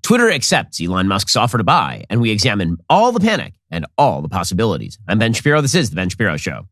Twitter accepts Elon Musk's offer to buy, and we examine all the panic and all the possibilities. I'm Ben Shapiro. This is The Ben Shapiro Show.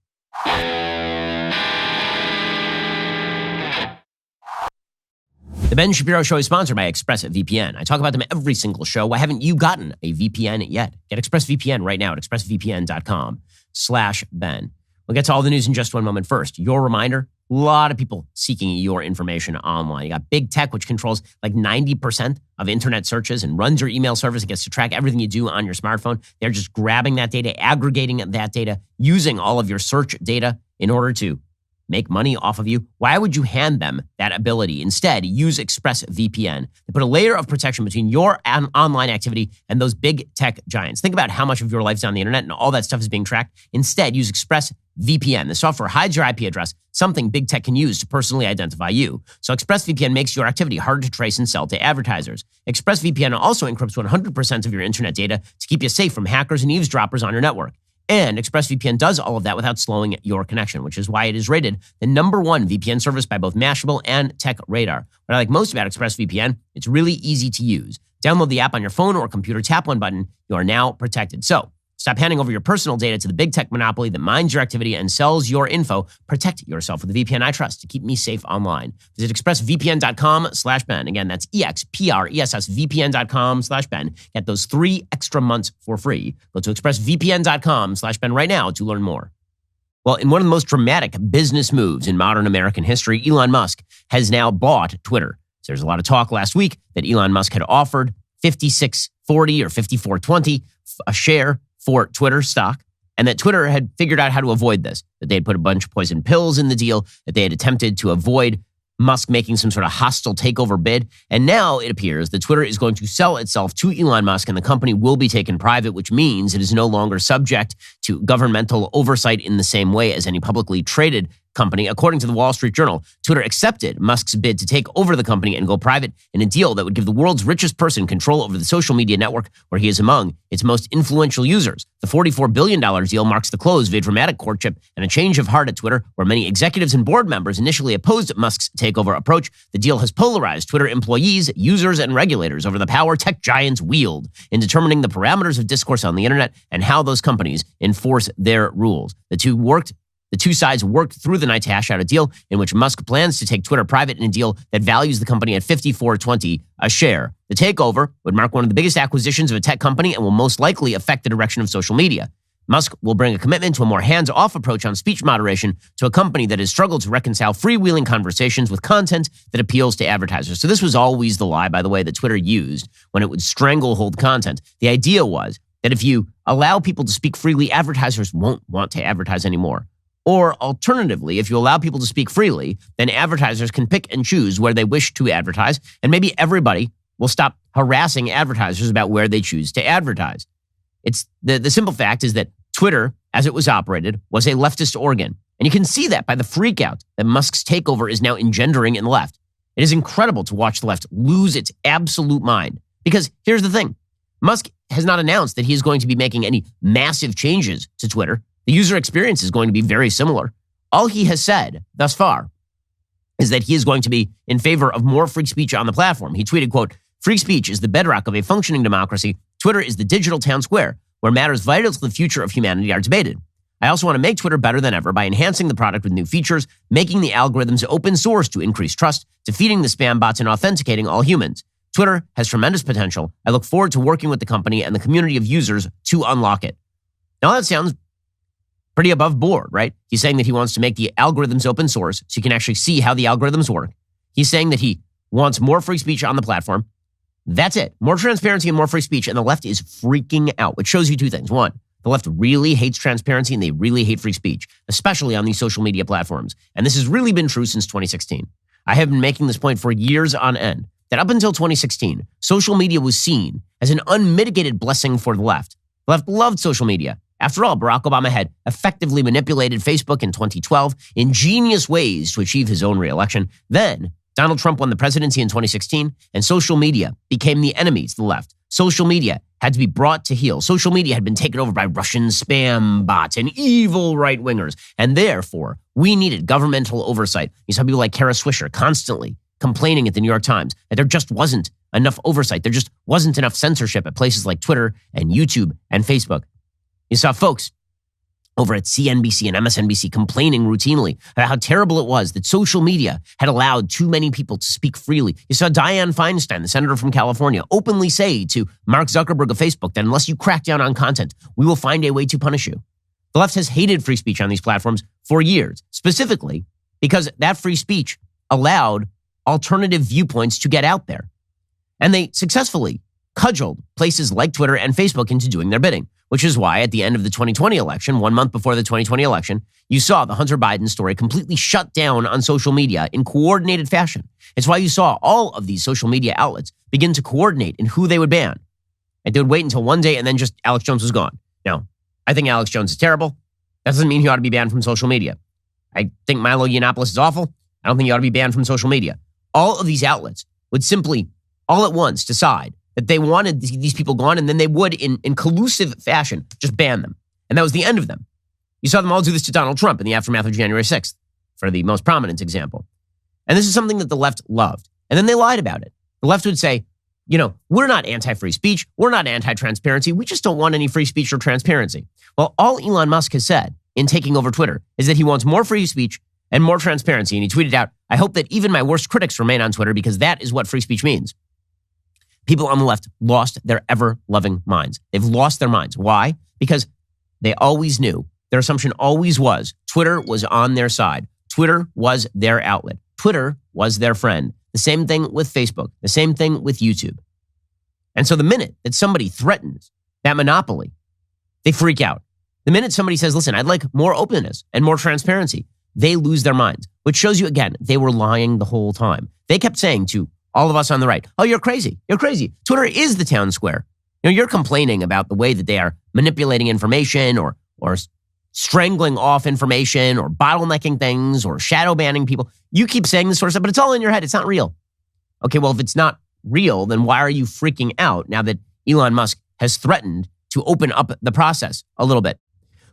The Ben Shapiro Show is sponsored by ExpressVPN. I talk about them every single show. Why haven't you gotten a VPN yet? Get ExpressVPN right now at expressvpn.com/Ben. We'll get to all the news in just one moment. First, your reminder, a lot of people seeking your information online. You got big tech, which controls like 90% of internet searches and runs your email service. It gets to track everything you do on your smartphone. They're just grabbing that data, aggregating that data, using all of your search data in order to make money off of you. Why would you hand them that ability? Instead, use ExpressVPN. They put a layer of protection between your online activity and those big tech giants. Think about how much of your life's on the internet and all that stuff is being tracked. Instead, use ExpressVPN. The software hides your IP address, something big tech can use to personally identify you. So ExpressVPN makes your activity hard to trace and sell to advertisers. ExpressVPN also encrypts 100% of your internet data to keep you safe from hackers and eavesdroppers on your network. And ExpressVPN does all of that without slowing your connection, which is why it is rated the #1 VPN service by both Mashable and TechRadar. What I like most about ExpressVPN, it's really easy to use. Download the app on your phone or computer, tap one button, you are now protected. So stop handing over your personal data to the big tech monopoly that mines your activity and sells your info. Protect yourself with the VPN I trust to keep me safe online. Visit expressvpn.com/Ben. Again, that's expressvpn.com/Ben. Get those 3 extra months for free. Go to expressvpn.com/Ben right now to learn more. Well, in one of the most dramatic business moves in modern American history, Elon Musk has now bought Twitter. So there's a lot of talk last week that Elon Musk had offered $56.40 or $54.20 a share for Twitter stock, and that Twitter had figured out how to avoid this, that they had put a bunch of poison pills in the deal, that they had attempted to avoid Musk making some sort of hostile takeover bid. And now it appears that Twitter is going to sell itself to Elon Musk and the company will be taken private, which means it is no longer subject to governmental oversight in the same way as any publicly traded company. According to the Wall Street Journal, Twitter accepted Musk's bid to take over the company and go private in a deal that would give the world's richest person control over the social media network where he is among its most influential users. The $44 billion deal marks the close of a dramatic courtship and a change of heart at Twitter, where many executives and board members initially opposed Musk's takeover approach. The deal has polarized Twitter employees, users, and regulators over the power tech giants wield in determining the parameters of discourse on the internet and how those companies enforce their rules. The two sides worked through the night to hash out a deal in which Musk plans to take Twitter private in a deal that values the company at $54.20 a share. The takeover would mark one of the biggest acquisitions of a tech company and will most likely affect the direction of social media. Musk will bring a commitment to a more hands-off approach on speech moderation to a company that has struggled to reconcile freewheeling conversations with content that appeals to advertisers. So this was always the lie, by the way, that Twitter used when it would stranglehold content. The idea was that if you allow people to speak freely, advertisers won't want to advertise anymore. Or alternatively, if you allow people to speak freely, then advertisers can pick and choose where they wish to advertise, and maybe everybody will stop harassing advertisers about where they choose to advertise. It's the simple fact is that Twitter, as it was operated, was a leftist organ. And you can see that by the freakout that Musk's takeover is now engendering in the left. It is incredible to watch the left lose its absolute mind. Because here's the thing. Musk has not announced that he is going to be making any massive changes to Twitter. The user experience is going to be very similar. All he has said thus far is that he is going to be in favor of more free speech on the platform. He tweeted, quote, "Free speech is the bedrock of a functioning democracy. Twitter is the digital town square where matters vital to the future of humanity are debated. I also want to make Twitter better than ever by enhancing the product with new features, making the algorithms open source to increase trust, defeating the spam bots, and authenticating all humans. Twitter has tremendous potential. I look forward to working with the company and the community of users to unlock it." Now that sounds pretty above board, right? He's saying that he wants to make the algorithms open source so you can actually see how the algorithms work. He's saying that he wants more free speech on the platform. That's it. More transparency and more free speech. And the left is freaking out, which shows you two things. One, the left really hates transparency and they really hate free speech, especially on these social media platforms. And this has really been true since 2016. I have been making this point for years on end, that up until 2016, social media was seen as an unmitigated blessing for the left. The left loved social media. After all, Barack Obama had effectively manipulated Facebook in 2012 in ingenious ways to achieve his own reelection. Then Donald Trump won the presidency in 2016, and social media became the enemy to the left. Social media had to be brought to heel. Social media had been taken over by Russian spam bots and evil right-wingers, and therefore, we needed governmental oversight. You saw people like Kara Swisher constantly complaining at the New York Times that there just wasn't enough oversight. There just wasn't enough censorship at places like Twitter and YouTube and Facebook. You saw folks over at CNBC and MSNBC complaining routinely about how terrible it was that social media had allowed too many people to speak freely. You saw Dianne Feinstein, the senator from California, openly say to Mark Zuckerberg of Facebook that unless you crack down on content, we will find a way to punish you. The left has hated free speech on these platforms for years, specifically because that free speech allowed alternative viewpoints to get out there. And they successfully cudgeled places like Twitter and Facebook into doing their bidding, which is why at the end of the 2020 election, 1 month before the 2020 election, you saw the Hunter Biden story completely shut down on social media in coordinated fashion. It's why you saw all of these social media outlets begin to coordinate in who they would ban. And they would wait until one day and then just Alex Jones was gone. Now, I think Alex Jones is terrible. That doesn't mean he ought to be banned from social media. I think Milo Yiannopoulos is awful. I don't think he ought to be banned from social media. All of these outlets would simply, all at once, decide that they wanted these people gone, and then they would, in collusive fashion, just ban them. And that was the end of them. You saw them all do this to Donald Trump in the aftermath of January 6th, for the most prominent example. And this is something that the left loved. And then they lied about it. The left would say, you know, we're not anti-free speech. We're not anti-transparency. We just don't want any free speech or transparency. Well, all Elon Musk has said in taking over Twitter is that he wants more free speech and more transparency. And he tweeted out, I hope that even my worst critics remain on Twitter because that is what free speech means. People on the left lost their ever-loving minds. They've lost their minds. Why? Because they always knew. Their assumption always was Twitter was on their side. Twitter was their outlet. Twitter was their friend. The same thing with Facebook. The same thing with YouTube. And so the minute that somebody threatens that monopoly, they freak out. The minute somebody says, listen, I'd like more openness and more transparency, they lose their minds, which shows you, again, they were lying the whole time. They kept saying to all of us on the right, oh, you're crazy. You're crazy. Twitter is the town square. You know, you're complaining about the way that they are manipulating information or strangling off information or bottlenecking things or shadow banning people. You keep saying this sort of stuff, but it's all in your head. It's not real. Okay, well, if it's not real, then why are you freaking out now that Elon Musk has threatened to open up the process a little bit?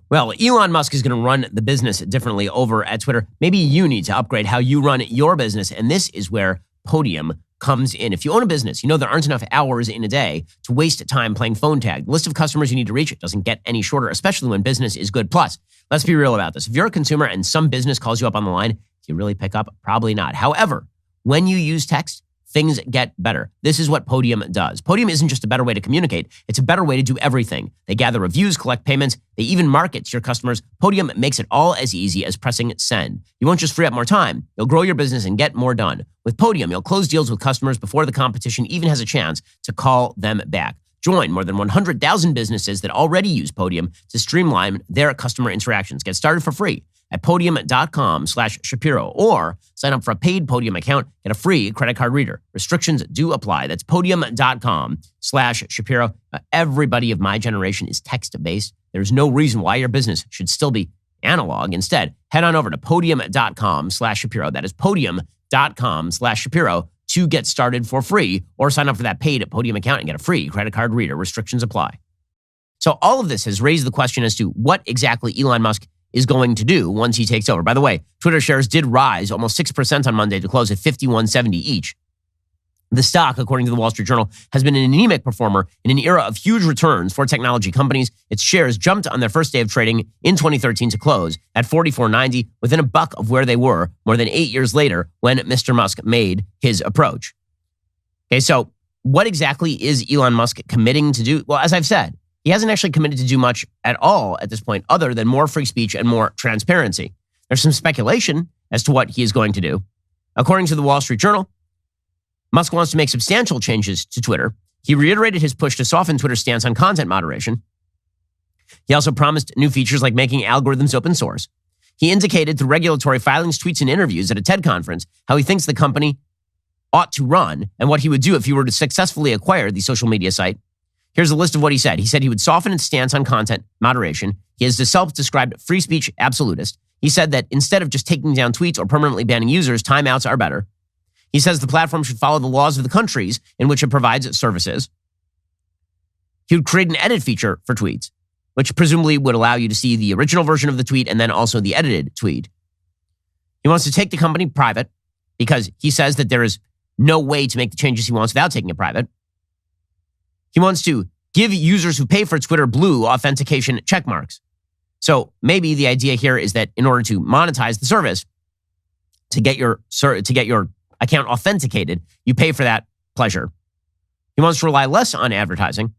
Well, Elon Musk is going to run the business differently over at Twitter. Maybe you need to upgrade how you run your business, and this is where Podium comes in. If you own a business, you know there aren't enough hours in a day to waste time playing phone tag. The list of customers you need to reach doesn't get any shorter, especially when business is good. Plus, let's be real about this. If you're a consumer and some business calls you up on the line, do you really pick up? Probably not. However, when you use text, things get better. This is what Podium does. Podium isn't just a better way to communicate. It's a better way to do everything. They gather reviews, collect payments. They even market to your customers. Podium makes it all as easy as pressing send. You won't just free up more time. You'll grow your business and get more done. With Podium, you'll close deals with customers before the competition even has a chance to call them back. Join more than 100,000 businesses that already use Podium to streamline their customer interactions. Get started for free at podium.com/Shapiro or sign up for a paid Podium account. Get a free credit card reader. Restrictions do apply. That's podium.com/Shapiro. Everybody of my generation is text-based. There's no reason why your business should still be analog. Instead, head on over to podium.com/Shapiro. That is podium.com/Shapiro to get started for free or sign up for that paid Podium account and get a free credit card reader. Restrictions apply. So all of this has raised the question as to what exactly Elon Musk is going to do once he takes over. By the way, Twitter shares did rise almost 6% on Monday to close at 51.70 each. The stock, according to the Wall Street Journal, has been an anemic performer in an era of huge returns for technology companies. Its shares jumped on their first day of trading in 2013 to close at $44.90, within $1 of where they were more than 8 years later when Mr. Musk made his approach. Okay, so what exactly is Elon Musk committing to do? Well, as I've said, he hasn't actually committed to do much at all at this point other than more free speech and more transparency. There's some speculation as to what he is going to do. According to the Wall Street Journal, Musk wants to make substantial changes to Twitter. He reiterated his push to soften Twitter's stance on content moderation. He also promised new features like making algorithms open source. He indicated through regulatory filings, tweets, and interviews at a TED conference how he thinks the company ought to run and what he would do if he were to successfully acquire the social media site. Here's a list of what he said. He said he would soften its stance on content moderation. He is the self-described free speech absolutist. He said that instead of just taking down tweets or permanently banning users, timeouts are better. He says the platform should follow the laws of the countries in which it provides services. He would create an edit feature for tweets, which presumably would allow you to see the original version of the tweet and then also the edited tweet. He wants to take the company private because he says that there is no way to make the changes he wants without taking it private. He wants to give users who pay for Twitter blue authentication check marks. So maybe the idea here is that in order to monetize the service, to get your account authenticated, you pay for that pleasure. He wants to rely less on advertising.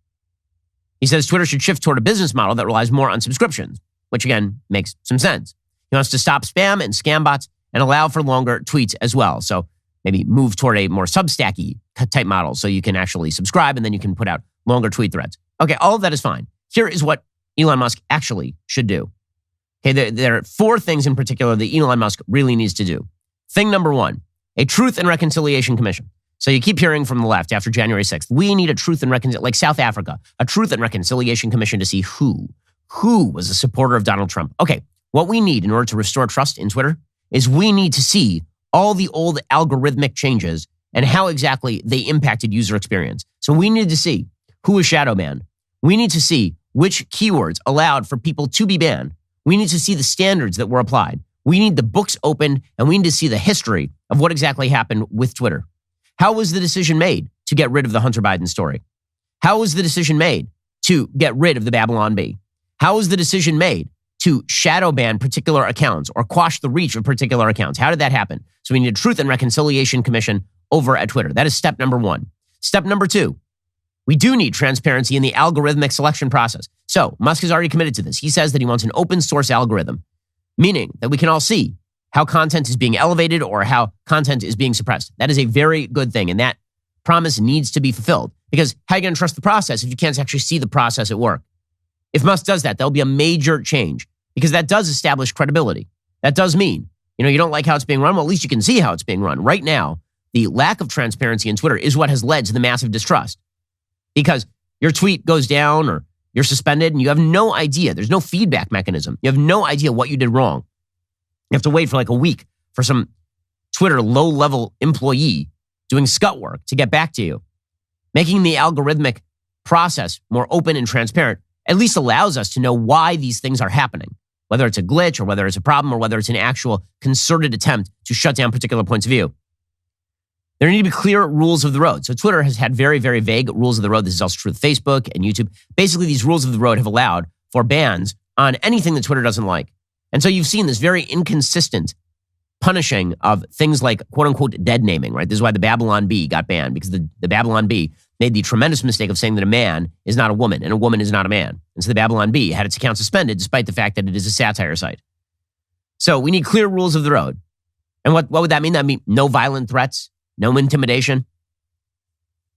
He says Twitter should shift toward a business model that relies more on subscriptions, which again makes some sense. He wants to stop spam and scam bots and allow for longer tweets as well. So maybe move toward a more Substack-y type model so you can actually subscribe and then you can put out longer tweet threads. Okay, all of that is fine. Here is what Elon Musk actually should do. Okay, there are 4 things in particular that Elon Musk really needs to do. Thing number 1, a Truth and Reconciliation Commission. So you keep hearing from the left after January 6th, we need a Truth and Reconciliation, like South Africa, a Truth and Reconciliation Commission to see who was a supporter of Donald Trump. Okay, what we need in order to restore trust in Twitter is we need to see all the old algorithmic changes and how exactly they impacted user experience. So we need to see who was shadow banned. We need to see which keywords allowed for people to be banned. We need to see the standards that were applied. We need the books opened, and we need to see the history of what exactly happened with Twitter. How was the decision made to get rid of the Hunter Biden story? How was the decision made to get rid of the Babylon Bee? How was the decision made to shadow ban particular accounts or quash the reach of particular accounts? How did that happen? So we need a Truth and Reconciliation Commission over at Twitter. That is step number 1. Step number 2, we do need transparency in the algorithmic selection process. So Musk has already committed to this. He says that he wants an open source algorithm, meaning that we can all see how content is being elevated or how content is being suppressed. That is a very good thing, and that promise needs to be fulfilled, because how are you going to trust the process if you can't actually see the process at work? If Musk does that, there'll be a major change, because that does establish credibility. That does mean, you don't like how it's being run? Well, at least you can see how it's being run. Right now, the lack of transparency in Twitter is what has led to the massive distrust, because your tweet goes down or you're suspended and you have no idea. There's no feedback mechanism. You have no idea what you did wrong. You have to wait for like a week for some Twitter low-level employee doing scut work to get back to you. Making the algorithmic process more open and transparent at least allows us to know why these things are happening, whether it's a glitch or whether it's a problem or whether it's an actual concerted attempt to shut down particular points of view. There need to be clear rules of the road. So Twitter has had very, very vague rules of the road. This is also true with Facebook and YouTube. Basically, these rules of the road have allowed for bans on anything that Twitter doesn't like. And so you've seen this very inconsistent punishing of things like quote unquote dead naming, right? This is why the Babylon Bee got banned, because the Babylon Bee made the tremendous mistake of saying that a man is not a woman and a woman is not a man. And so the Babylon Bee had its account suspended despite the fact that it is a satire site. So we need clear rules of the road. And what would that mean? That mean no violent threats, no intimidation,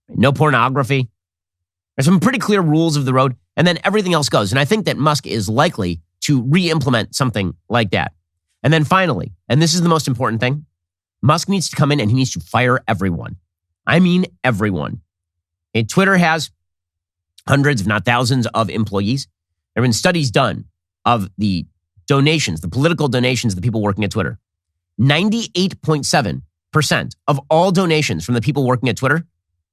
no pornography. There's some pretty clear rules of the road, and then everything else goes. And I think that Musk is likely to re-implement something like that. And then finally, and this is the most important thing, Musk needs to come in and he needs to fire everyone. I mean everyone. Okay, Twitter has hundreds, if not thousands, of employees. There have been studies done of the donations, the political donations of the people working at Twitter. 98.7% of all donations from the people working at Twitter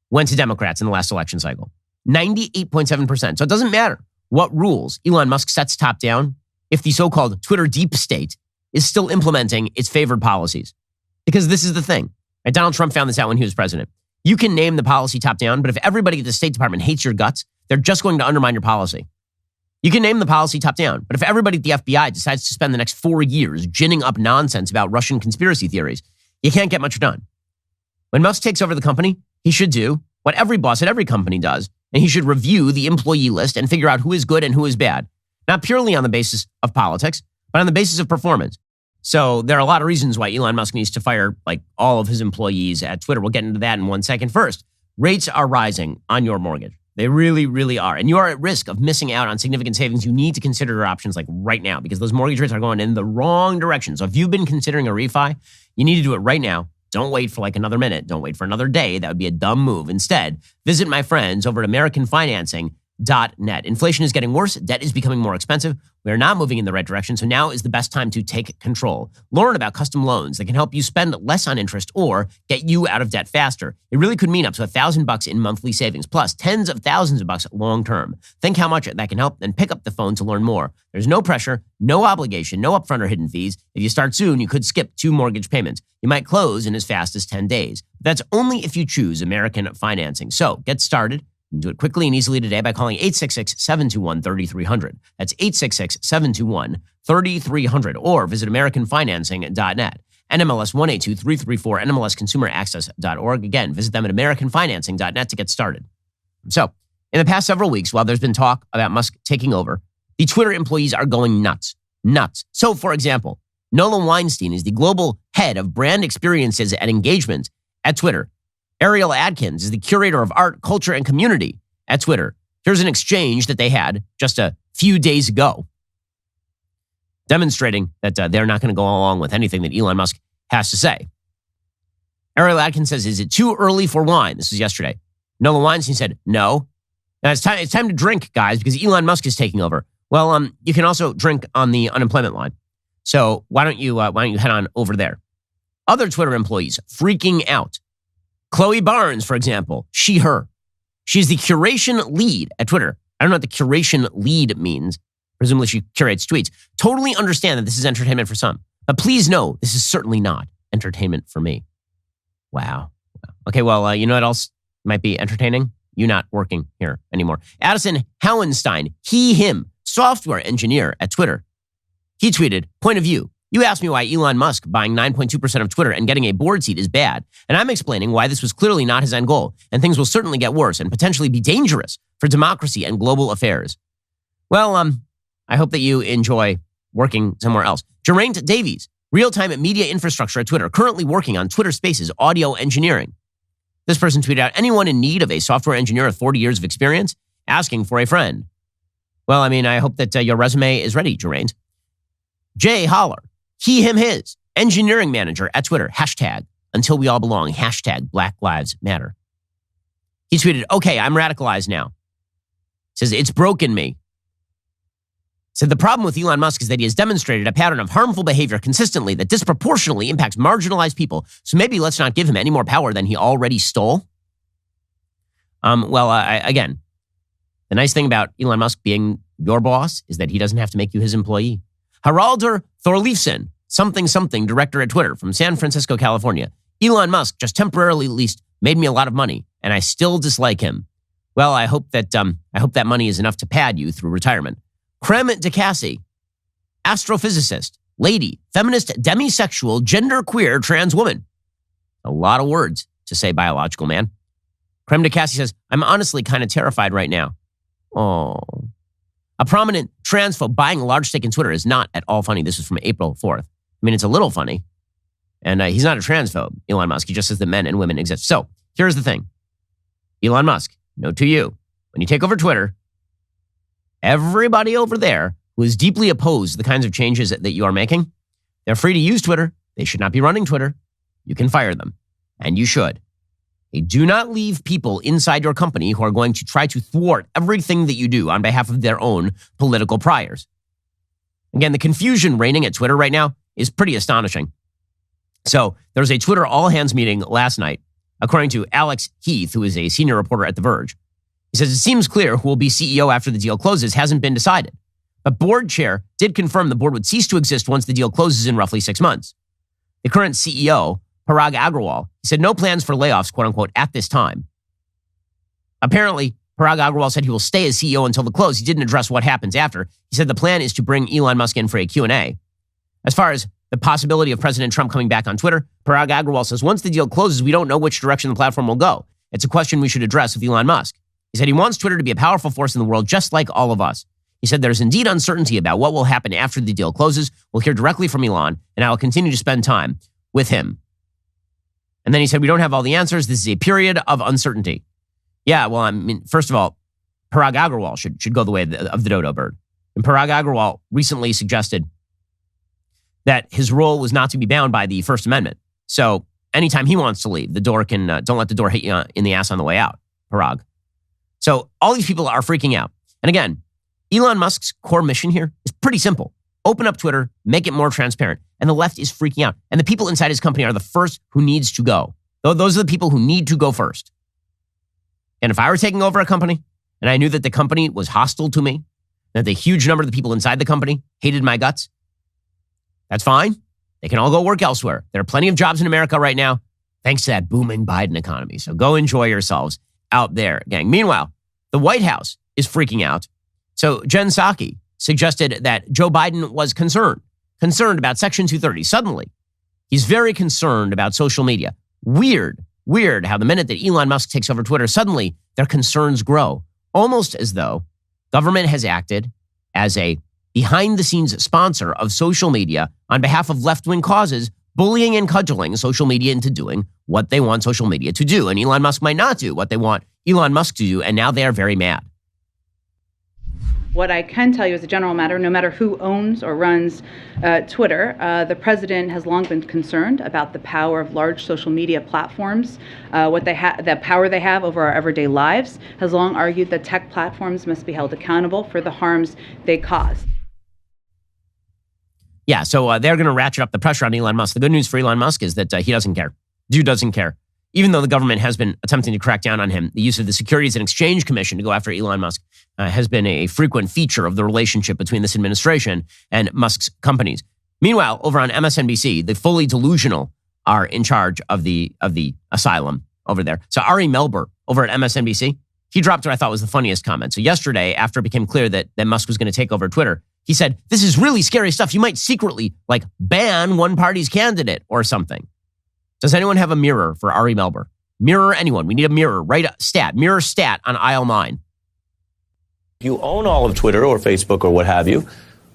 went to Democrats in the last election cycle. 98.7%. So it doesn't matter what rules Elon Musk sets top down if the so-called Twitter deep state is still implementing its favored policies. Because this is the thing. Right? Donald Trump found this out when he was president. You can name the policy top down, but if everybody at the State Department hates your guts, they're just going to undermine your policy. You can name the policy top down, but if everybody at the FBI decides to spend the next 4 years ginning up nonsense about Russian conspiracy theories, you can't get much done. When Musk takes over the company, he should do what every boss at every company does, and he should review the employee list and figure out who is good and who is bad. Not purely on the basis of politics, but on the basis of performance. So there are a lot of reasons why Elon Musk needs to fire like all of his employees at Twitter. We'll get into that in 1 second. First, rates are rising on your mortgage. They really, really are. And you are at risk of missing out on significant savings. You need to consider your options like right now because those mortgage rates are going in the wrong direction. So if you've been considering a refi, you need to do it right now. Don't wait for like another minute. Don't wait for another day. That would be a dumb move. Instead, visit my friends over at American Financing. Inflation.net. Inflation is getting worse. Debt is becoming more expensive. We are not moving in the right direction. So now is the best time to take control. Learn about custom loans that can help you spend less on interest or get you out of debt faster. It really could mean up to $1,000 in monthly savings, plus tens of thousands of bucks long term. Think how much that can help, then pick up the phone to learn more. There's no pressure, no obligation, no upfront or hidden fees. If you start soon, you could skip 2 mortgage payments. You might close in as fast as 10 days. That's only if you choose American financing. So get started. You can do it quickly and easily today by calling 866-721-3300. That's 866-721-3300. Or visit AmericanFinancing.net. NMLS 182334, NMLSConsumerAccess.org. Again, visit them at AmericanFinancing.net to get started. So, in the past several weeks, while there's been talk about Musk taking over, the Twitter employees are going nuts. Nuts. So, for example, Nolan Weinstein is the global head of brand experiences and engagement at Twitter. Ariel Adkins is the curator of art, culture, and community at Twitter. Here's an exchange that they had just a few days ago, demonstrating that they're not going to go along with anything that Elon Musk has to say. Ariel Adkins says, "Is it too early for wine?" This was yesterday. Nolan Weinstein said, "No. Now it's time to drink, guys, because Elon Musk is taking over." Well, you can also drink on the unemployment line. So why don't you head on over there? Other Twitter employees freaking out. Chloe Barnes, for example, her. She's the curation lead at Twitter. I don't know what the curation lead means. Presumably she curates tweets. Totally understand that this is entertainment for some. But please know, this is certainly not entertainment for me. Wow. Okay, well, you know what else might be entertaining? You not working here anymore. Addison Howenstein, him, software engineer at Twitter. He tweeted, "Point of view. You asked me why Elon Musk buying 9.2% of Twitter and getting a board seat is bad, and I'm explaining why this was clearly not his end goal, and things will certainly get worse and potentially be dangerous for democracy and global affairs." Well, I hope that you enjoy working somewhere else. Geraint Davies, real-time media infrastructure at Twitter, currently working on Twitter Spaces audio engineering. This person tweeted out, "Anyone in need of a software engineer with 40 years of experience? Asking for a friend." Well, I hope that your resume is ready, Geraint. Jay Holler, him, his, engineering manager at Twitter, hashtag until we all belong, hashtag Black Lives Matter. He tweeted, "Okay, I'm radicalized now." Says, "It's broken me." Said, "The problem with Elon Musk is that he has demonstrated a pattern of harmful behavior consistently that disproportionately impacts marginalized people. So maybe let's not give him any more power than he already stole." Again, the nice thing about Elon Musk being your boss is that he doesn't have to make you his employee. Haraldur Thorleifsson, something director at Twitter from San Francisco, California. "Elon Musk just temporarily at least made me a lot of money, and I still dislike him. Well, I hope that money is enough to pad you through retirement." Krem DeCassi, astrophysicist, lady, feminist, demisexual, genderqueer, trans woman. A lot of words to say biological man. Krem DeCassi says, "I'm honestly kind of terrified right now." Oh. A prominent transphobe buying a large stake in Twitter is not at all funny. This was from April 4th. It's a little funny. And he's not a transphobe, Elon Musk. He just says that men and women exist. So here's the thing. Elon Musk, note to you, when you take over Twitter, everybody over there who is deeply opposed to the kinds of changes that you are making, they're free to use Twitter. They should not be running Twitter. You can fire them. And you should. Do not leave people inside your company who are going to try to thwart everything that you do on behalf of their own political priors. Again, the confusion reigning at Twitter right now is pretty astonishing. So there was a Twitter all-hands meeting last night, according to Alex Heath, who is a senior reporter at The Verge. He says, "It seems clear who will be CEO after the deal closes hasn't been decided. But board chair did confirm the board would cease to exist once the deal closes in roughly 6 months. The current CEO, Parag Agrawal, he said no plans for layoffs, quote unquote, at this time. Apparently, Parag Agrawal said he will stay as CEO until the close. He didn't address what happens after. He said the plan is to bring Elon Musk in for a Q&A. As far as the possibility of President Trump coming back on Twitter, Parag Agrawal says once the deal closes, we don't know which direction the platform will go. It's a question we should address with Elon Musk. He said he wants Twitter to be a powerful force in the world, just like all of us. He said there's indeed uncertainty about what will happen after the deal closes. We'll hear directly from Elon, and I will continue to spend time with him. And then he said, we don't have all the answers. This is a period of uncertainty. Yeah, well, first of all, Parag Agrawal should go the way of the dodo bird. And Parag Agrawal recently suggested that his role was not to be bound by the First Amendment. So anytime he wants to leave, the door can, don't let the door hit you in the ass on the way out, Parag. So all these people are freaking out. And again, Elon Musk's core mission here is pretty simple. Open up Twitter, make it more transparent. And the left is freaking out. And the people inside his company are the first who needs to go. Those are the people who need to go first. And if I were taking over a company and I knew that the company was hostile to me, that the huge number of the people inside the company hated my guts, that's fine. They can all go work elsewhere. There are plenty of jobs in America right now, thanks to that booming Biden economy. So go enjoy yourselves out there, gang. Meanwhile, the White House is freaking out. So Jen Psaki suggested that Joe Biden was concerned about Section 230. Suddenly, he's very concerned about social media. Weird how the minute that Elon Musk takes over Twitter, suddenly their concerns grow, almost as though government has acted as a behind-the-scenes sponsor of social media on behalf of left-wing causes, bullying and cudgeling social media into doing what they want social media to do. And Elon Musk might not do what they want Elon Musk to do, and now they are very mad. What I can tell you as a general matter, no matter who owns or runs Twitter, the president has long been concerned about the power of large social media platforms, the power they have over our everyday lives, has long argued that tech platforms must be held accountable for the harms they cause. Yeah, so they're going to ratchet up the pressure on Elon Musk. The good news for Elon Musk is that he doesn't care. Dude doesn't care. Even though the government has been attempting to crack down on him, the use of the Securities and Exchange Commission to go after Elon Musk has been a frequent feature of the relationship between this administration and Musk's companies. Meanwhile, over on MSNBC, the fully delusional are in charge of the asylum over there. So Ari Melber over at MSNBC, he dropped what I thought was the funniest comment. So yesterday, after it became clear that Musk was going to take over Twitter, he said, "This is really scary stuff. You might secretly ban one party's candidate or something." Does anyone have a mirror for Ari Melber? Mirror anyone. We need a mirror. Write a stat. Mirror stat on aisle 9. You own all of Twitter or Facebook or what have you.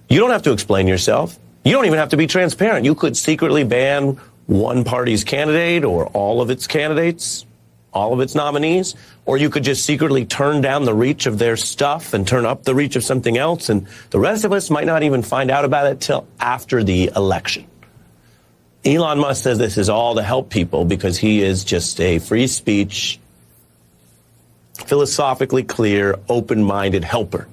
You don't have to explain yourself. You don't even have to be transparent. You could secretly ban one party's candidate or all of its candidates, all of its nominees, or you could just secretly turn down the reach of their stuff and turn up the reach of something else. And the rest of us might not even find out about it till after the election. Elon Musk says this is all to help people because he is just a free speech, philosophically clear, open-minded helper.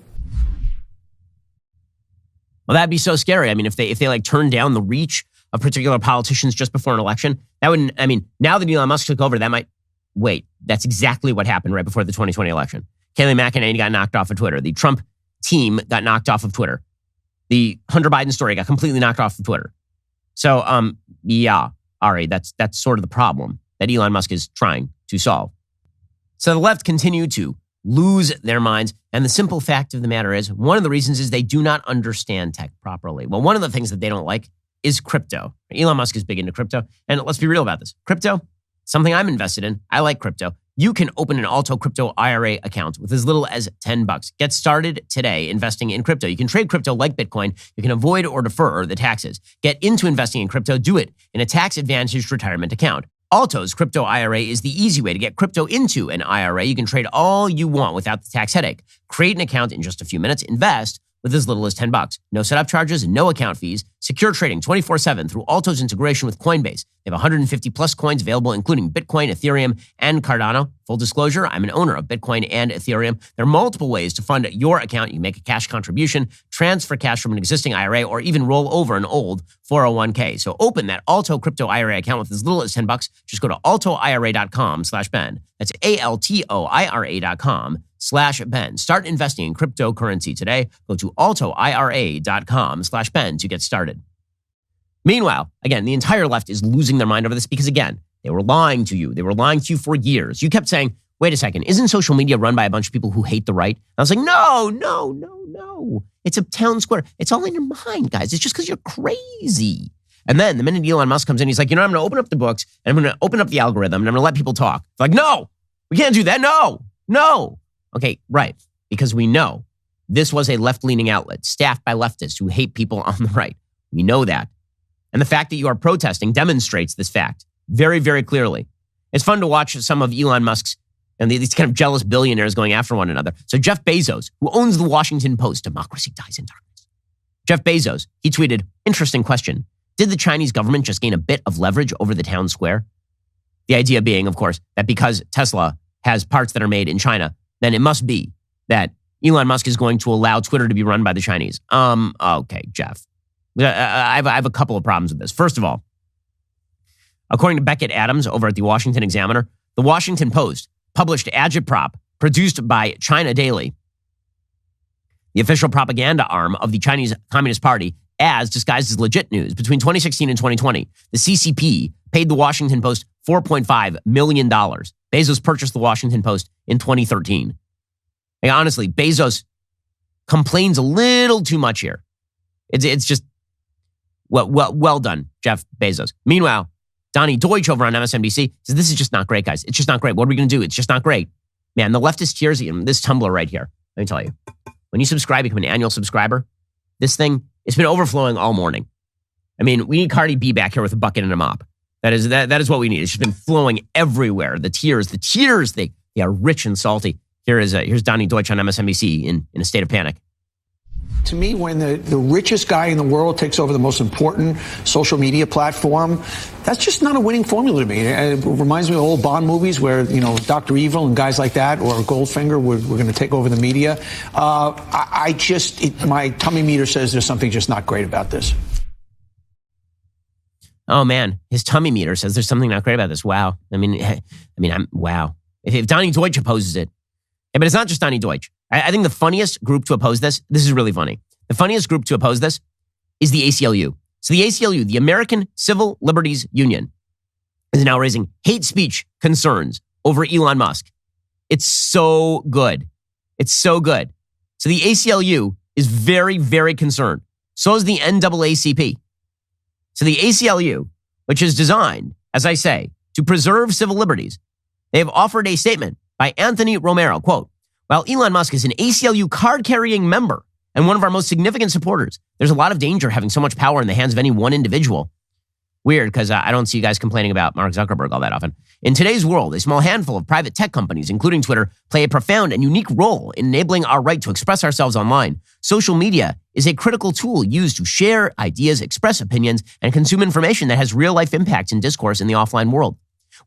Well, that'd be so scary. I mean, if they turn down the reach of particular politicians just before an election, that wouldn't, now that Elon Musk took over, that's exactly what happened right before the 2020 election. Kayleigh McEnany got knocked off of Twitter. The Trump team got knocked off of Twitter. The Hunter Biden story got completely knocked off of Twitter. So, yeah, Ari, that's sort of the problem that Elon Musk is trying to solve. So the left continue to lose their minds. And the simple fact of the matter is, one of the reasons is they do not understand tech properly. Well, one of the things that they don't like is crypto. Elon Musk is big into crypto. And let's be real about this. Crypto, something I'm invested in. I like crypto. You can open an Alto Crypto IRA account with as little as $10. Get started today investing in crypto. You can trade crypto like Bitcoin. You can avoid or defer the taxes. Get into investing in crypto. Do it in a tax-advantaged retirement account. Alto's Crypto IRA is the easy way to get crypto into an IRA. You can trade all you want without the tax headache. Create an account in just a few minutes. Invest with as little as $10. No setup charges, no account fees. Secure trading 24/7 through Alto's integration with Coinbase. They have 150 plus coins available, including Bitcoin, Ethereum, and Cardano. Full disclosure, I'm an owner of Bitcoin and Ethereum. There are multiple ways to fund your account. You can make a cash contribution, transfer cash from an existing IRA, or even roll over an old 401k. So open that Alto Crypto IRA account with as little as $10. Just go to altoira.com/Ben. That's ALTOIRA.com/Ben. Start investing in cryptocurrency today. Go to altoira.com/Ben to get started. Meanwhile, again, the entire left is losing their mind over this because, again, they were lying to you. They were lying to you for years. You kept saying, wait a second, isn't social media run by a bunch of people who hate the right? And I was like, no. It's a town square. It's all in your mind, guys. It's just because you're crazy. And then the minute Elon Musk comes in, he's like, I'm going to open up the books and I'm going to open up the algorithm and I'm going to let people talk. It's like, no, we can't do that. No. Okay, right. Because we know this was a left-leaning outlet staffed by leftists who hate people on the right. We know that. And the fact that you are protesting demonstrates this fact very, very clearly. It's fun to watch some of Elon Musk's and these kind of jealous billionaires going after one another. So Jeff Bezos, who owns the Washington Post, democracy dies in darkness. Jeff Bezos, he tweeted, interesting question. Did the Chinese government just gain a bit of leverage over the town square? The idea being, of course, that because Tesla has parts that are made in China, then it must be that Elon Musk is going to allow Twitter to be run by the Chinese. Okay, Jeff. I have a couple of problems with this. First of all, according to Beckett Adams over at the Washington Examiner, the Washington Post published agitprop produced by China Daily, the official propaganda arm of the Chinese Communist Party, as disguised as legit news. Between 2016 and 2020, the CCP paid the Washington Post $4.5 million. Bezos purchased the Washington Post in 2013. Like, honestly, Bezos complains a little too much here. It's just, well done, Jeff Bezos. Meanwhile, Donnie Deutsch over on MSNBC says, this is just not great, guys. It's just not great. What are we going to do? It's just not great. Man, the leftist tears in this Tumblr right here. Let me tell you. When you subscribe, become an annual subscriber, this thing, it's been overflowing all morning. I mean, we need Cardi B back here with a bucket and a mop. That is what we need. It's just been flowing everywhere. The tears, they are rich and salty. Here's Donnie Deutsch on MSNBC in a state of panic. To me, when the richest guy in the world takes over the most important social media platform, that's just not a winning formula to me. It reminds me of old Bond movies where, Dr. Evil and guys like that, or Goldfinger, were going to take over the media. My tummy meter says there's something just not great about this. Oh man, his tummy meter says there's something not great about this. Wow. Wow. If Donnie Deutsch opposes it, but it's not just Donnie Deutsch. I think the funniest group to oppose this is really funny. The funniest group to oppose this is the ACLU. So the ACLU, the American Civil Liberties Union, is now raising hate speech concerns over Elon Musk. It's so good. It's so good. So the ACLU is very, very concerned. So is the NAACP. So the ACLU, which is designed, as I say, to preserve civil liberties, they have offered a statement by Anthony Romero, quote, while Elon Musk is an ACLU card-carrying member and one of our most significant supporters, there's a lot of danger having so much power in the hands of any one individual. Weird, because I don't see you guys complaining about Mark Zuckerberg all that often. In today's world, a small handful of private tech companies, including Twitter, play a profound and unique role in enabling our right to express ourselves online. Social media is a critical tool used to share ideas, express opinions, and consume information that has real-life impacts in discourse in the offline world.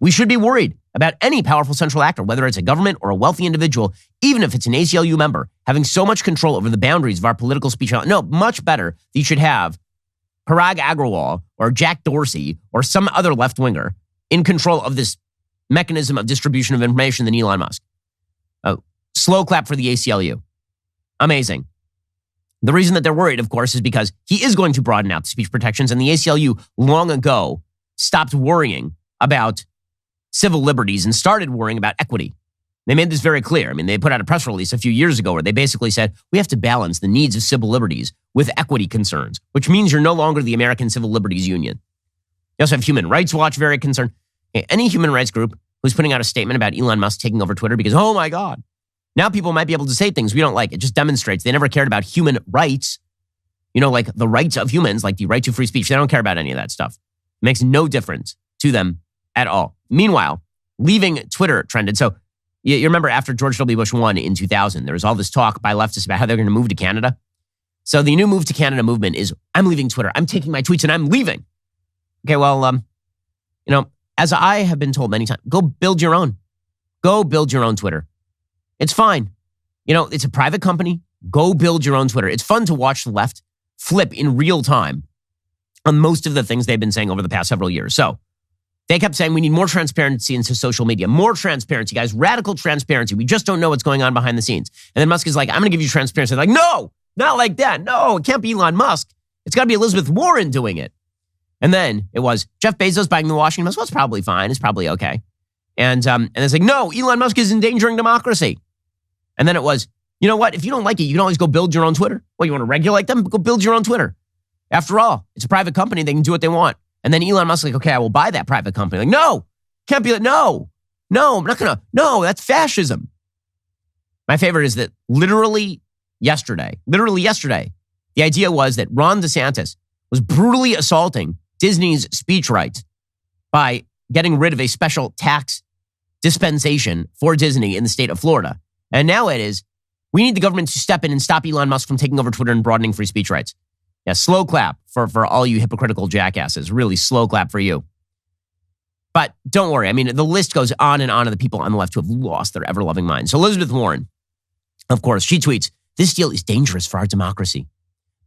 We should be worried about any powerful central actor, whether it's a government or a wealthy individual, even if it's an ACLU member, having so much control over the boundaries of our political speech. No, much better that you should have Parag Agrawal or Jack Dorsey or some other left-winger in control of this mechanism of distribution of information than Elon Musk. Slow clap for the ACLU. Amazing. The reason that they're worried, of course, is because he is going to broaden out the speech protections, and the ACLU long ago stopped worrying about civil liberties and started worrying about equity. They made this very clear. I mean, they put out a press release a few years ago where they basically said, we have to balance the needs of civil liberties with equity concerns, which means you're no longer the American Civil Liberties Union. You also have Human Rights Watch very concerned. Any human rights group who's putting out a statement about Elon Musk taking over Twitter because, oh my God, now people might be able to say things we don't like. It just demonstrates they never cared about human rights, like the rights of humans, like the right to free speech. They don't care about any of that stuff. It makes no difference to them at all. Meanwhile, leaving Twitter trended. So you remember after George W. Bush won in 2000, there was all this talk by leftists about how they're going to move to Canada. So the new Move to Canada movement is, I'm leaving Twitter. I'm taking my tweets and I'm leaving. Okay, well, as I have been told many times, go build your own. Go build your own Twitter. It's fine. It's a private company. Go build your own Twitter. It's fun to watch the left flip in real time on most of the things they've been saying over the past several years. So they kept saying we need more transparency into social media. More transparency, guys. Radical transparency. We just don't know what's going on behind the scenes. And then Musk is like, I'm going to give you transparency. They're like, no, not like that. No, it can't be Elon Musk. It's got to be Elizabeth Warren doing it. And then it was Jeff Bezos buying the Washington Post. Well, it's probably fine. It's probably okay. And it's like, no, Elon Musk is endangering democracy. And then it was, you know what? If you don't like it, you can always go build your own Twitter. Well, you want to regulate them? Go build your own Twitter. After all, it's a private company. They can do what they want. And then Elon Musk like, okay, I will buy that private company. Like, no, can't be like, no, I'm not going to. No, that's fascism. My favorite is that literally yesterday, the idea was that Ron DeSantis was brutally assaulting Disney's speech rights by getting rid of a special tax dispensation for Disney in the state of Florida. And now it is, we need the government to step in and stop Elon Musk from taking over Twitter and broadening free speech rights. Yeah, slow clap for all you hypocritical jackasses. Really slow clap for you. But don't worry. I mean, the list goes on and on of the people on the left who have lost their ever-loving minds. So Elizabeth Warren, Of course, she tweets, "This deal is dangerous for our democracy.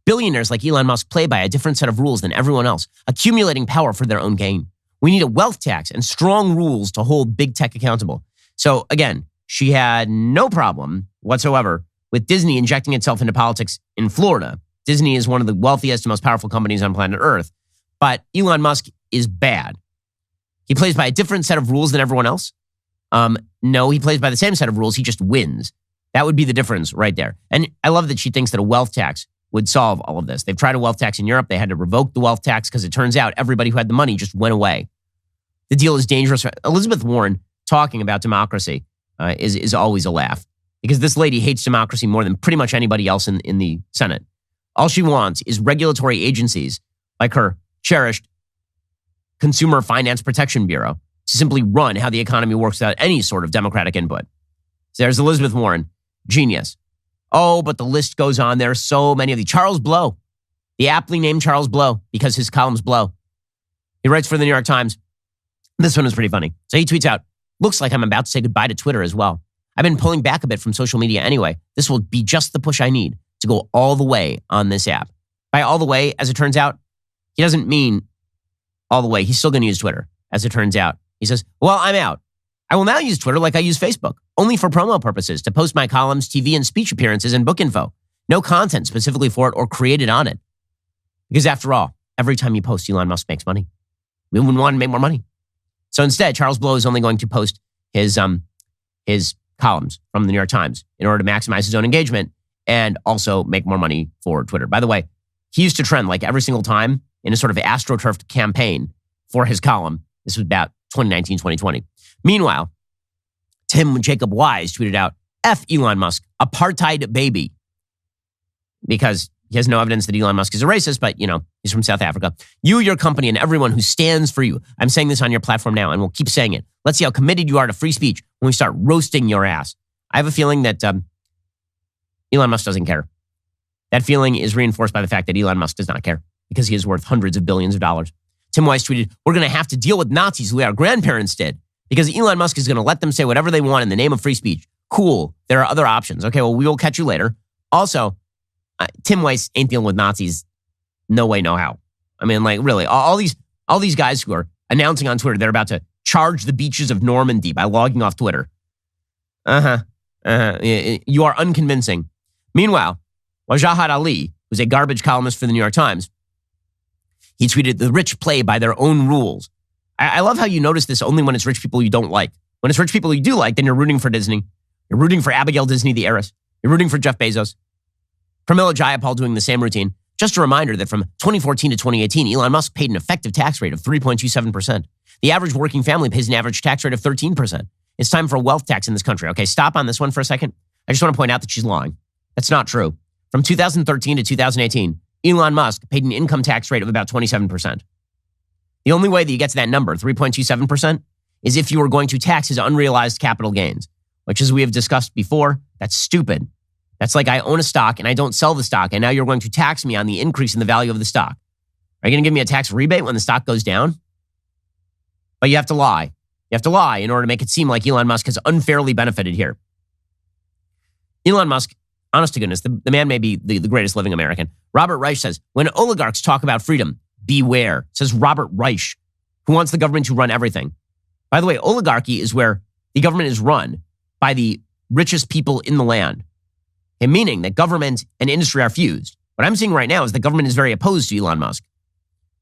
Billionaires like Elon Musk play by a different set of rules than everyone else, accumulating power for their own gain. We need a wealth tax and strong rules to hold big tech accountable." So again, she had no problem whatsoever with Disney injecting itself into politics in Florida. Disney is one of the wealthiest and most powerful companies on planet Earth. But Elon Musk is bad. He plays by a different set of rules than everyone else. No, he plays by the same set of rules. He just wins. That would be the difference right there. And I love that she thinks that a wealth tax would solve all of this. They've tried a wealth tax in Europe. They had to revoke the wealth tax because it turns out everybody who had the money just went away. The deal is dangerous. Elizabeth Warren talking about democracy is always a laugh because this lady hates democracy more than pretty much anybody else in the Senate. All she wants is regulatory agencies like her cherished Consumer Finance Protection Bureau to simply run how the economy works without any sort of democratic input. So there's Elizabeth Warren. Genius. Oh, but the list goes on. There are so many of these. Charles Blow, the aptly named Charles Blow, because his columns blow. He writes for the New York Times. This one is pretty funny. So he tweets out, "Looks like I'm about to say goodbye to Twitter as well. I've been pulling back a bit from social media anyway. This will be just the push I need to go all the way on this app." By all the way, as it turns out, he doesn't mean all the way. He's still going to use Twitter, as it turns out. He says, "Well, I'm out. I will now use Twitter like I use Facebook, only for promo purposes, to post my columns, TV and speech appearances, and book info. No content specifically for it or created on it. Because after all, every time you post, Elon Musk makes money. We wouldn't want to make more money." So instead, Charles Blow is only going to post his columns from the New York Times in order to maximize his own engagement and also make more money for Twitter. By the way, he used to trend like every single time in a sort of astroturfed campaign for his column. This was about 2019, 2020. Meanwhile, Tim Jacob Wise tweeted out, "F Elon Musk, apartheid baby." Because he has no evidence that Elon Musk is a racist, but, he's from South Africa. "You, your company, and everyone who stands for you." I'm saying this on your platform now, and we'll keep saying it. "Let's see how committed you are to free speech when we start roasting your ass." I have a feeling that Elon Musk doesn't care. That feeling is reinforced by the fact that Elon Musk does not care because he is worth hundreds of billions of dollars. Tim Wise tweeted, "We're going to have to deal with Nazis the way our grandparents did because Elon Musk is going to let them say whatever they want in the name of free speech. Cool. There are other options. Okay, well, we will catch you later." Also, Tim Wise ain't dealing with Nazis. No way, no how. I mean, like, really, all these guys who are announcing on Twitter they're about to charge the beaches of Normandy by logging off Twitter. You are unconvincing. Meanwhile, Wajahat Ali, who's a garbage columnist for the New York Times, he tweeted, "The rich play by their own rules." I love how you notice this only when it's rich people you don't like. When it's rich people you do like, then you're rooting for Disney. You're rooting for Abigail Disney, the heiress. You're rooting for Jeff Bezos. Pramila Jayapal doing the same routine. Just a reminder that from 2014 to 2018, Elon Musk paid an effective tax rate of 3.27%. The average working family pays an average tax rate of 13%. It's time for a wealth tax in this country. Okay, stop on this one for a second. I just want to point out that she's lying. That's not true. From 2013 to 2018, Elon Musk paid an income tax rate of about 27%. The only way that you get to that number, 3.27%, is if you are going to tax his unrealized capital gains, which, as we have discussed before, that's stupid. That's like I own a stock and I don't sell the stock, and now you're going to tax me on the increase in the value of the stock. Are you going to give me a tax rebate when the stock goes down? But you have to lie. You have to lie in order to make it seem like Elon Musk has unfairly benefited here. Elon Musk, honest to goodness, the man may be the greatest living American. Robert Reich says, "When oligarchs talk about freedom, beware," says Robert Reich, who wants the government to run everything. By the way, oligarchy is where the government is run by the richest people in the land, and meaning that government and industry are fused. What I'm seeing right now is the government is very opposed to Elon Musk.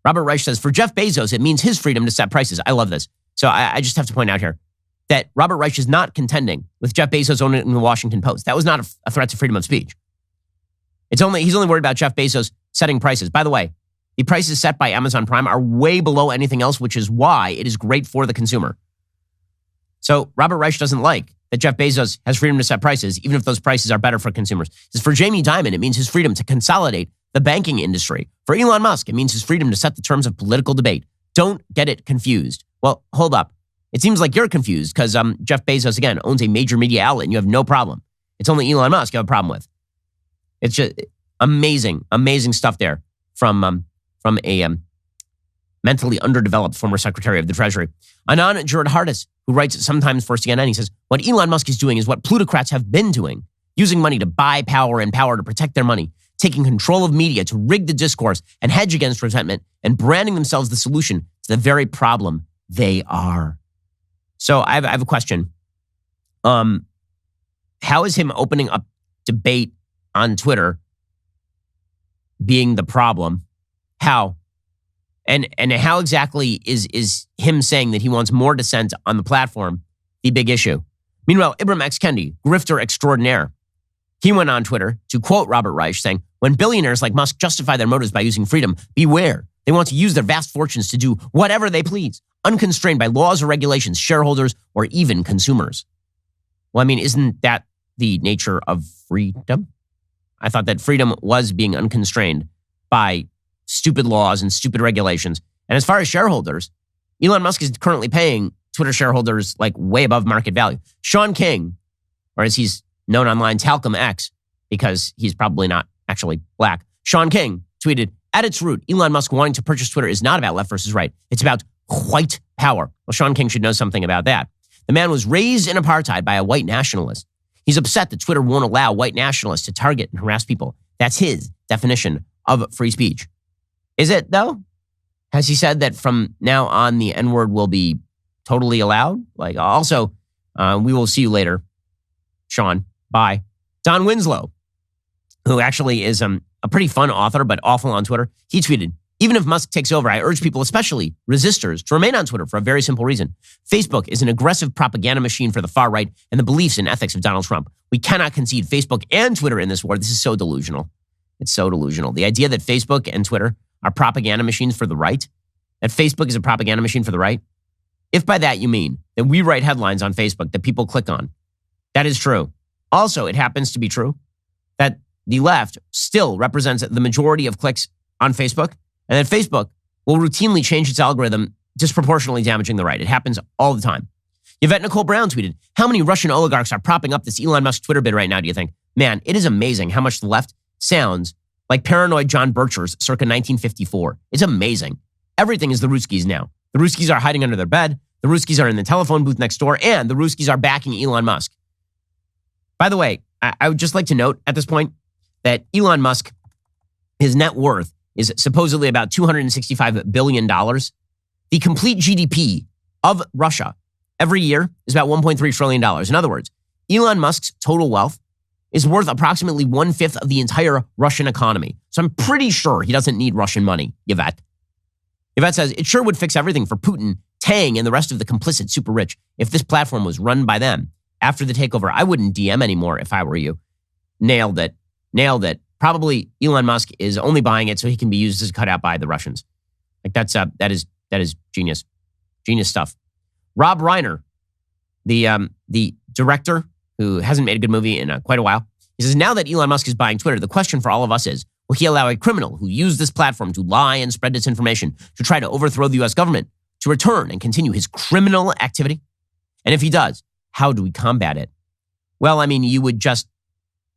Robert Reich says, "For Jeff Bezos, it means his freedom to set prices." I love this. So I just have to point out here that Robert Reich is not contending with Jeff Bezos owning the Washington Post. That was not a threat to freedom of speech. He's only worried about Jeff Bezos setting prices. By the way, the prices set by Amazon Prime are way below anything else, which is why it is great for the consumer. So Robert Reich doesn't like that Jeff Bezos has freedom to set prices, even if those prices are better for consumers. He says, for Jamie Dimon, it means his freedom to consolidate the banking industry. For Elon Musk, it means his freedom to set the terms of political debate. Don't get it confused. Well, hold up. It seems like you're confused because Jeff Bezos, again, owns a major media outlet and you have no problem. It's only Elon Musk you have a problem with. It's just amazing, amazing stuff there from a mentally underdeveloped former Secretary of the Treasury. Anand Giridharadas, who writes sometimes for CNN, he says, what Elon Musk is doing is what plutocrats have been doing, using money to buy power and power to protect their money, taking control of media to rig the discourse and hedge against resentment, and branding themselves the solution to the very problem they are. So I have a question. How is him opening up debate on Twitter being the problem? How? And how exactly is him saying that he wants more dissent on the platform the big issue? Meanwhile, Ibram X. Kendi, grifter extraordinaire, he went on Twitter to quote Robert Reich saying, when billionaires like Musk justify their motives by using freedom, beware. They want to use their vast fortunes to do whatever they please, unconstrained by laws or regulations, shareholders, or even consumers. Well, I mean, isn't that the nature of freedom? I thought that freedom was being unconstrained by stupid laws and stupid regulations. And as far as shareholders, Elon Musk is currently paying Twitter shareholders like way above market value. Sean King, or as he's known online, Talcum X, because he's probably not actually black. Sean King tweeted, at its root, Elon Musk wanting to purchase Twitter is not about left versus right. It's about white power. Well, Sean King should know something about that. The man was raised in apartheid by a white nationalist. He's upset that Twitter won't allow white nationalists to target and harass people. That's his definition of free speech. Is it, though? Has he said that from now on the N-word will be totally allowed? We will see you later, Sean. Bye. Don Winslow, who actually is a pretty fun author, but awful on Twitter, he tweeted, even if Musk takes over, I urge people, especially resistors, to remain on Twitter for a very simple reason. Facebook is an aggressive propaganda machine for the far right and the beliefs and ethics of Donald Trump. We cannot concede Facebook and Twitter in this war. This is so delusional. It's so delusional. The idea that Facebook and Twitter are propaganda machines for the right, that Facebook is a propaganda machine for the right, if by that you mean that we write headlines on Facebook that people click on, that is true. Also, it happens to be true that the left still represents the majority of clicks on Facebook, and that Facebook will routinely change its algorithm, disproportionately damaging the right. It happens all the time. Yvette Nicole Brown tweeted, how many Russian oligarchs are propping up this Elon Musk Twitter bid right now, do you think? Man, it is amazing how much the left sounds like paranoid John Birchers circa 1954. It's amazing. Everything is the Ruskies now. The Ruskies are hiding under their bed. The Ruskies are in the telephone booth next door, and the Ruskies are backing Elon Musk. By the way, I would just like to note at this point that Elon Musk, his net worth is supposedly about $265 billion. The complete GDP of Russia every year is about $1.3 trillion. In other words, Elon Musk's total wealth is worth approximately 1/5 of the entire Russian economy. So I'm pretty sure he doesn't need Russian money, Yvette. Yvette says, it sure would fix everything for Putin, Tang, and the rest of the complicit super rich if this platform was run by them. After the takeover, I wouldn't DM anymore if I were you. Nailed it. Probably Elon Musk is only buying it so he can be used as a cutout by the Russians. Like that is genius. Genius stuff. Rob Reiner, the director who hasn't made a good movie in quite a while, he says, now that Elon Musk is buying Twitter, the question for all of us is, will he allow a criminal who used this platform to lie and spread disinformation to try to overthrow the U.S. government to return and continue his criminal activity? And if he does, how do we combat it? Well, I mean, you would just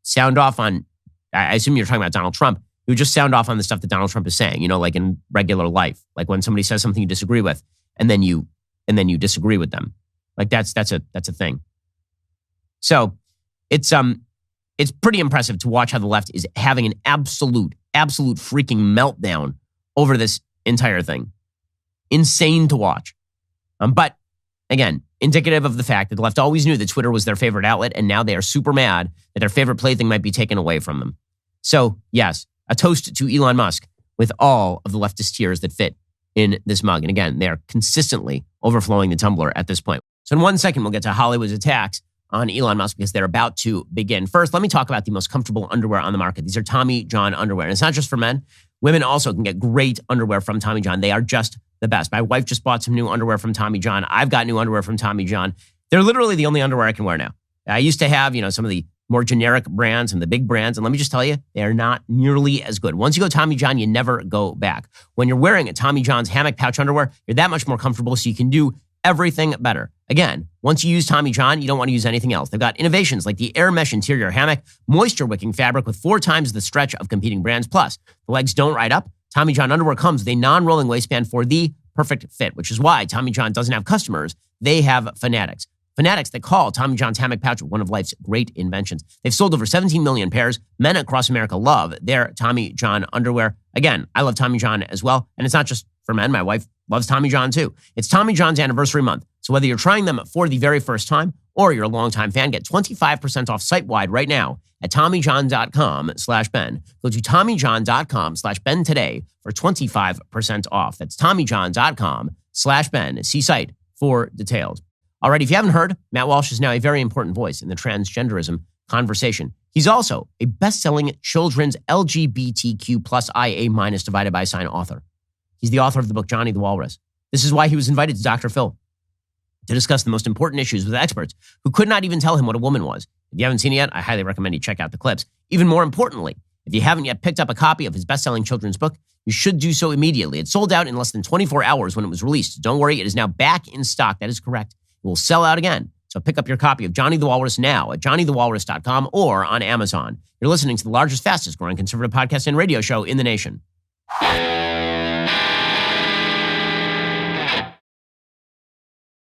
sound off on, I assume you're talking about Donald Trump, you would just sound off on the stuff that Donald Trump is saying, like in regular life, like when somebody says something you disagree with, and then you disagree with them. Like that's a thing. So it's pretty impressive to watch how the left is having an absolute freaking meltdown over this entire thing. Insane to watch. But again, indicative of the fact that the left always knew that Twitter was their favorite outlet, and now they are super mad that their favorite plaything might be taken away from them. So yes, a toast to Elon Musk with all of the leftist tears that fit in this mug. And again, they are consistently overflowing the tumbler at this point. So in 1 second, we'll get to Hollywood's attacks on Elon Musk because they're about to begin. First, let me talk about the most comfortable underwear on the market. These are Tommy John underwear. And it's not just for men. Women also can get great underwear from Tommy John. They are just the best. My wife just bought some new underwear from Tommy John. I've got new underwear from Tommy John. They're literally the only underwear I can wear now. I used to have, some of the more generic brands and the big brands. And let me just tell you, they are not nearly as good. Once you go Tommy John, you never go back. When you're wearing a Tommy John's hammock pouch underwear, you're that much more comfortable so you can do everything better. Again, once you use Tommy John, you don't want to use anything else. They've got innovations like the Air Mesh interior hammock, moisture-wicking fabric with 4 times the stretch of competing brands. Plus, the legs don't ride up. Tommy John underwear comes with a non-rolling waistband for the perfect fit, which is why Tommy John doesn't have customers. They have fanatics. fanatics that call Tommy John's hammock pouch one of life's great inventions. They've sold over 17 million pairs. Men across America love their Tommy John underwear. Again, I love Tommy John as well. And it's not just for men. My wife loves Tommy John too. It's Tommy John's anniversary month. So whether you're trying them for the very first time or you're a longtime fan, get 25% off site-wide right now at TommyJohn.com/Ben. Go to TommyJohn.com/Ben today for 25% off. That's TommyJohn.com/Ben. See site for details. All right, if you haven't heard, Matt Walsh is now a very important voice in the transgenderism conversation. He's also a best-selling children's LGBTQ plus IA minus divided by sign author. He's the author of the book Johnny the Walrus. This is why he was invited to Dr. Phil to discuss the most important issues with experts who could not even tell him what a woman was. If you haven't seen it yet, I highly recommend you check out the clips. Even more importantly, if you haven't yet picked up a copy of his best-selling children's book, you should do so immediately. It sold out in less than 24 hours when it was released. Don't worry, it is now back in stock. That is correct. It will sell out again. So pick up your copy of Johnny the Walrus now at johnnythewalrus.com or on Amazon. You're listening to the largest, fastest growing conservative podcast and radio show in the nation.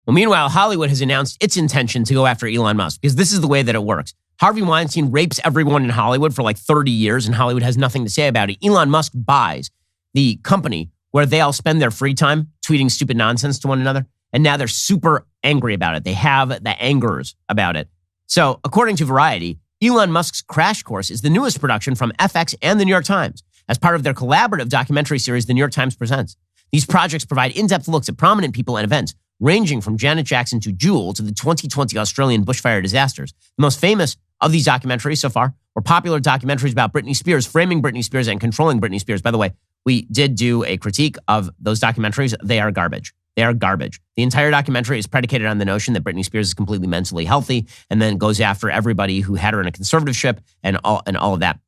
Well, meanwhile, Hollywood has announced its intention to go after Elon Musk because this is the way that it works. Harvey Weinstein rapes everyone in Hollywood for like 30 years and Hollywood has nothing to say about it. Elon Musk buys the company where they all spend their free time tweeting stupid nonsense to one another. And now they're super angry about it. They have the angers about it. So according to Variety, Elon Musk's Crash Course is the newest production from FX and the New York Times as part of their collaborative documentary series, The New York Times Presents. These projects provide in-depth looks at prominent people and events, ranging from Janet Jackson to Jewel to the 2020 Australian bushfire disasters. The most famous of these documentaries so far were popular documentaries about Britney Spears, framing Britney Spears and controlling Britney Spears. By the way, we did do a critique of those documentaries. They are garbage. They are garbage. The entire documentary is predicated on the notion that Britney Spears is completely mentally healthy and then goes after everybody who had her in a conservatorship and all of that.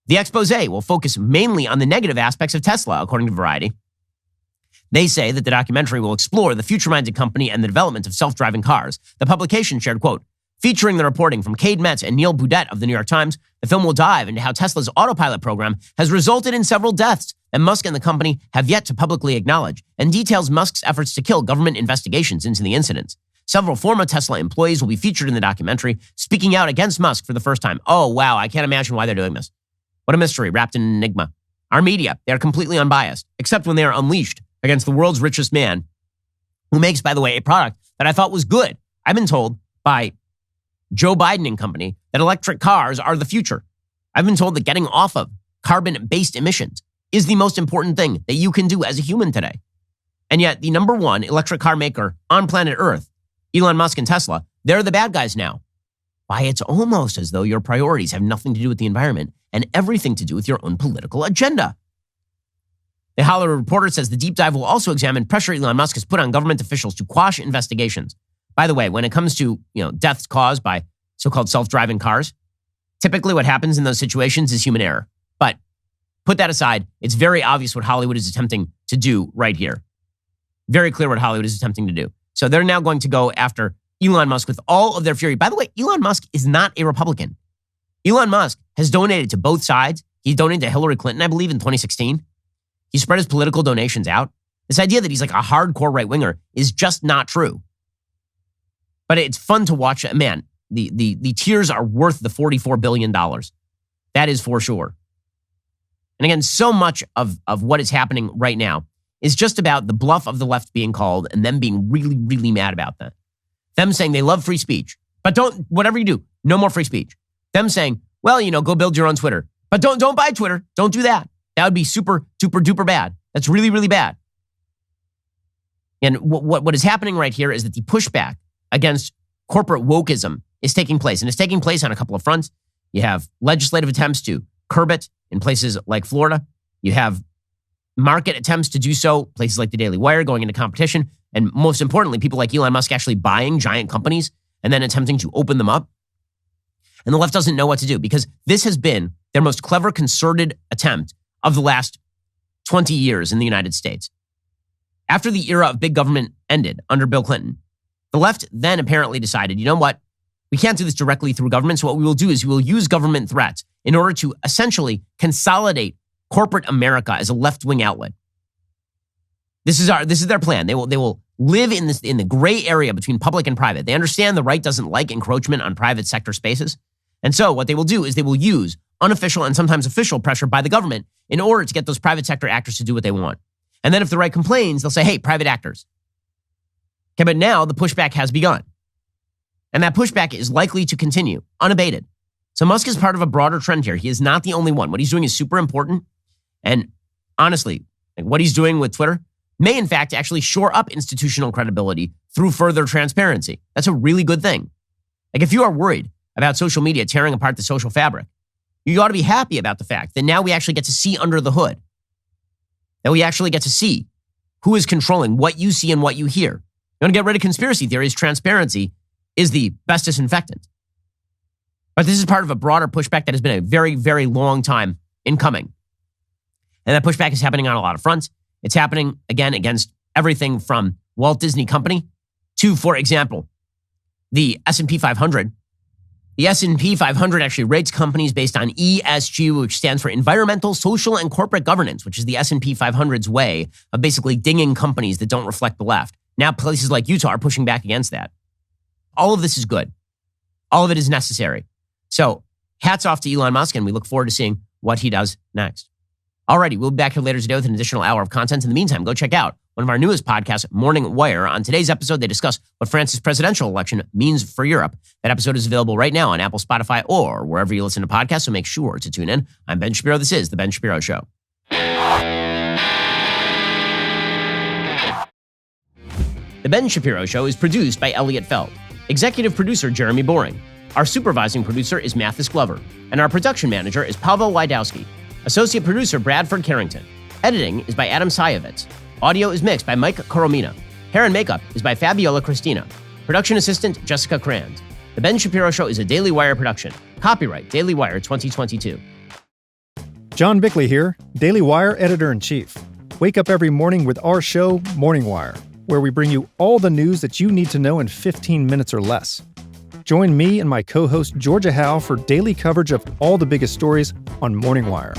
The expose will focus mainly on the negative aspects of Tesla, according to Variety. They say that the documentary will explore the future-minded company and the development of self-driving cars. The publication shared, quote, featuring the reporting from Cade Metz and Neil Boudet of the New York Times, the film will dive into how Tesla's autopilot program has resulted in several deaths that Musk and the company have yet to publicly acknowledge, and details Musk's efforts to kill government investigations into the incidents. Several former Tesla employees will be featured in the documentary, speaking out against Musk for the first time. Oh, wow, I can't imagine why they're doing this. What a mystery wrapped in an enigma. Our media, they are completely unbiased, except when they are unleashed against the world's richest man, who makes, by the way, a product that I thought was good. I've been told by Joe Biden and company that electric cars are the future. I've been told that getting off of carbon-based emissions is the most important thing that you can do as a human today. And yet the number one electric car maker on planet Earth, Elon Musk and Tesla, they're the bad guys now. Why, it's almost as though your priorities have nothing to do with the environment and everything to do with your own political agenda. The Hollywood Reporter says the deep dive will also examine pressure Elon Musk has put on government officials to quash investigations. By the way, when it comes to deaths caused by so-called self-driving cars, typically what happens in those situations is human error. But put that aside, it's very obvious what Hollywood is attempting to do right here. Very clear what Hollywood is attempting to do. So they're now going to go after Elon Musk with all of their fury. By the way, Elon Musk is not a Republican. Elon Musk has donated to both sides. He donated to Hillary Clinton, I believe, in 2016. He spread his political donations out. This idea that he's like a hardcore right-winger is just not true. But it's fun to watch. Man, the tears are worth the $44 billion. That is for sure. And again, so much of what is happening right now is just about the bluff of the left being called and them being really, really mad about that. Them saying they love free speech, but don't, whatever you do, no more free speech. Them saying, well, go build your own Twitter, but don't buy Twitter. Don't do that. That would be super, duper, duper bad. That's really, really bad. And what is happening right here is that the pushback against corporate wokeism is taking place. And it's taking place on a couple of fronts. You have legislative attempts to curb it in places like Florida. You have market attempts to do so, places like the Daily Wire going into competition. And most importantly, people like Elon Musk actually buying giant companies and then attempting to open them up. And the left doesn't know what to do because this has been their most clever, concerted attempt of the last 20 years in the United States. After the era of big government ended under Bill Clinton, the left then apparently decided, you know what? We can't do this directly through government. So what we will do is we will use government threats in order to essentially consolidate corporate America as a left-wing outlet. This is their plan. They will live in the gray area between public and private. They understand the right doesn't like encroachment on private sector spaces. And so what they will do is they will use unofficial and sometimes official pressure by the government in order to get those private sector actors to do what they want. And then if the right complains, they'll say, hey, private actors. Okay, but now the pushback has begun. And that pushback is likely to continue unabated. So Musk is part of a broader trend here. He is not the only one. What he's doing is super important. And honestly, what he's doing with Twitter may in fact actually shore up institutional credibility through further transparency. That's a really good thing. Like if you are worried about social media tearing apart the social fabric, you ought to be happy about the fact that now we actually get to see under the hood. That we actually get to see who is controlling what you see and what you hear. You want to get rid of conspiracy theories, transparency is the best disinfectant. But this is part of a broader pushback that has been a very, very long time in coming. And that pushback is happening on a lot of fronts. It's happening, again, against everything from Walt Disney Company to, for example, the S&P 500. The S&P 500 actually rates companies based on ESG, which stands for Environmental, Social, and Corporate Governance, which is the S&P 500's way of basically dinging companies that don't reflect the left. Now places like Utah are pushing back against that. All of this is good. All of it is necessary. So hats off to Elon Musk, and we look forward to seeing what he does next. Alrighty, we'll be back here later today with an additional hour of content. In the meantime, go check out one of our newest podcasts, Morning Wire. On today's episode, they discuss what France's presidential election means for Europe. That episode is available right now on Apple, Spotify, or wherever you listen to podcasts, so make sure to tune in. I'm Ben Shapiro. This is The Ben Shapiro Show. The Ben Shapiro Show is produced by Elliot Feld. Executive producer Jeremy Boring. Our supervising producer is Mathis Glover. And our production manager is Pavel Wydowski. Associate producer Bradford Carrington. Editing is by Adam Sayevitz. Audio is mixed by Mike Coromina. Hair and makeup is by Fabiola Cristina. Production assistant Jessica Crand. The Ben Shapiro Show is a Daily Wire production. Copyright Daily Wire 2022. John Bickley here, Daily Wire editor-in-chief. Wake up every morning with our show, Morning Wire, where we bring you all the news that you need to know in 15 minutes or less. Join me and my co-host Georgia Howe for daily coverage of all the biggest stories on Morning Wire.